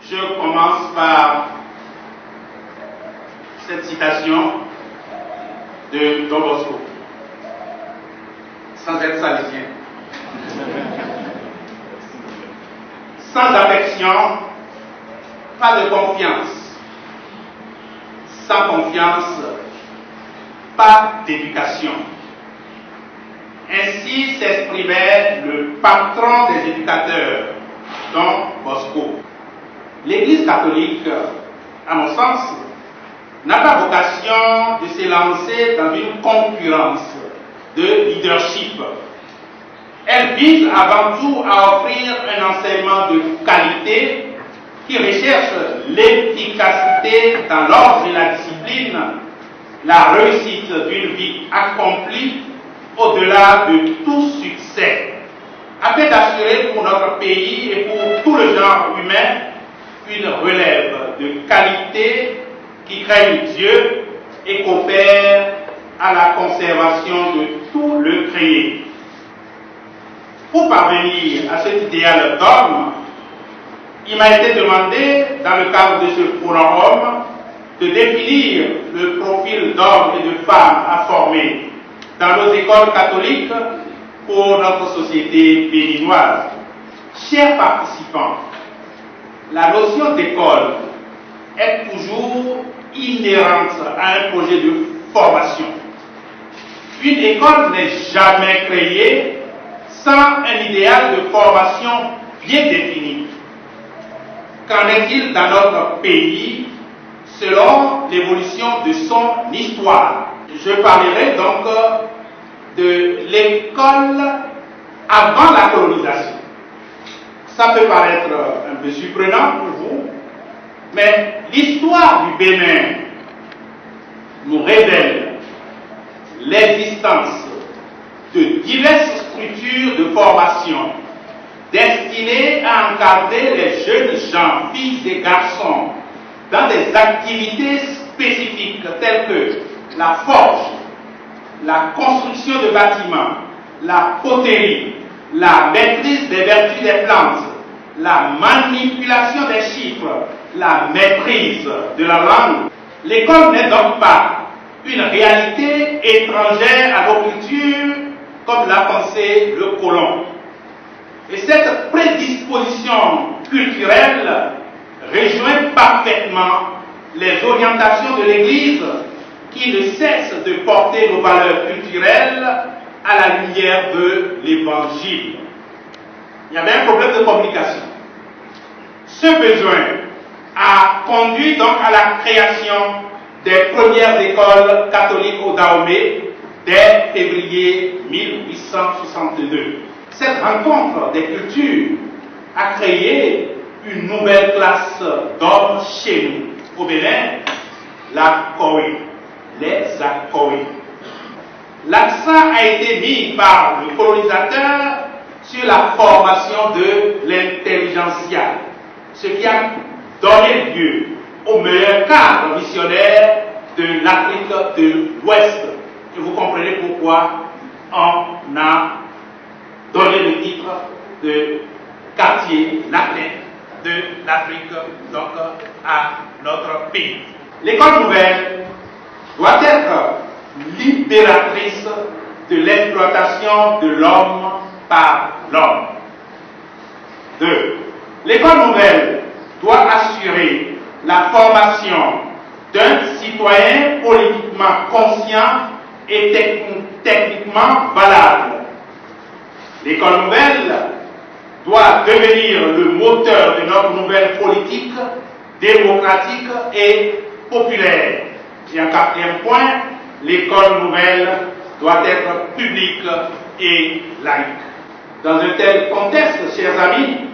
Je commence par cette citation de Don Bosco, sans être salésien. Sans affection, pas de confiance. Sans confiance, pas d'éducation. Ainsi s'exprimait le patron des éducateurs, Don Bosco. L'Église catholique, à mon sens, n'a pas vocation de s'élancer dans une concurrence de leadership. Elle vise avant tout à offrir un enseignement de qualité qui recherche l'efficacité dans l'ordre et la discipline, la réussite d'une vie accomplie au-delà de tout succès, afin d'assurer pour notre pays et pour tout le genre humain une relève de qualité qui craigne Dieu et coopère à la conservation de tout le créé. Pour parvenir à cet idéal d'homme, il m'a été demandé, dans le cadre de ce forum, de définir le profil d'hommes et de femmes à former dans nos écoles catholiques pour notre société béninoise. Chers participants, la notion d'école est toujours inhérente à un projet de formation. Une école n'est jamais créée sans un idéal de formation bien défini. Qu'en est-il dans notre pays selon l'évolution de son histoire? Je parlerai donc de l'école avant la colonisation. Ça peut paraître un peu surprenant pour vous, mais l'histoire du Bénin nous révèle l'existence de diverses structures de formation destinées à encadrer les jeunes gens, filles et garçons, dans des activités spécifiques telles que la forge, la construction de bâtiments, la poterie, la maîtrise des vertus des plantes, la manipulation des chiffres, la maîtrise de la langue. L'école n'est donc pas une réalité étrangère à nos cultures, comme l'a pensé le colon. Et cette prédisposition culturelle rejoint parfaitement les orientations de l'Église qui ne cessent de porter nos valeurs culturelles à la lumière de l'Évangile. Il y avait un problème de communication. Ce besoin a conduit donc à la création des premières écoles catholiques au Dahomey dès février 1862. Cette rencontre des cultures a créé une nouvelle classe d'hommes chez nous. Au Bénin, la Koé, les Akoé. L'accent a été mis par le colonisateur sur la formation de l'intelligentsia, ce qui a donné lieu au meilleur cadre missionnaire de l'Afrique de l'Ouest. Et vous comprenez pourquoi on a donné le titre de quartier latin de l'Afrique donc à notre pays. L'école nouvelle doit être libératrice de l'exploitation de l'homme par l'homme. 2. L'école nouvelle doit assurer la formation d'un citoyen politiquement conscient et techniquement valable. L'école nouvelle doit devenir le moteur de notre nouvelle politique démocratique et populaire. Et en 4e point, l'école nouvelle doit être publique et laïque. Dans un tel contexte, chers amis,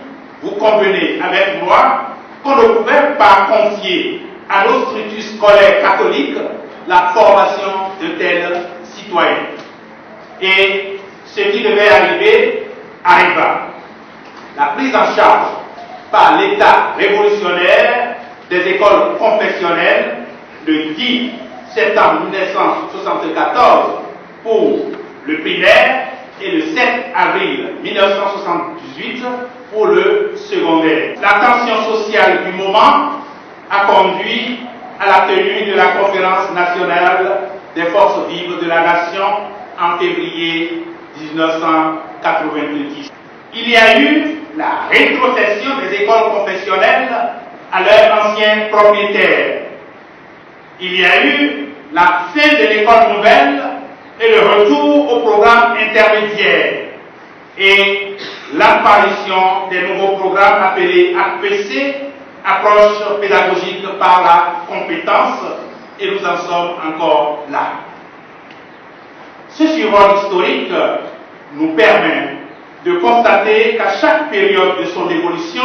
vous convenez avec moi qu'on ne pouvait pas confier à nos structures scolaires catholiques la formation de tels citoyens. Et ce qui devait arriver, arriva. La prise en charge par l'État révolutionnaire des écoles confessionnelles le 10 septembre 1974 pour le primaire et le 7 avril 1978 pour le secondaire. La tension sociale du moment a conduit à la tenue de la conférence nationale des forces vives de la nation en février 1990. Il y a eu la rétrocession des écoles confessionnelles à leurs anciens propriétaires. Il y a eu la fin de l'école nouvelle et le retour au programme intermédiaire et l'apparition des nouveaux programmes appelés APC, approche pédagogique par la compétence, et nous en sommes encore là. Ce survol historique nous permet de constater qu'à chaque période de son évolution,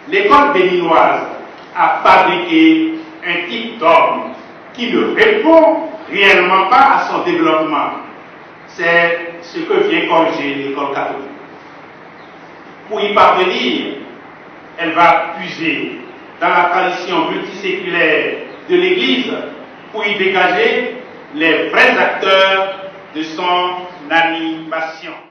l'école béninoise a fabriqué un type d'homme qui ne répond réellement pas à son développement. C'est ce que vient corriger l'école catholique. Pour y parvenir, elle va puiser dans la tradition multiséculaire de l'Église pour y dégager les vrais acteurs de son animation.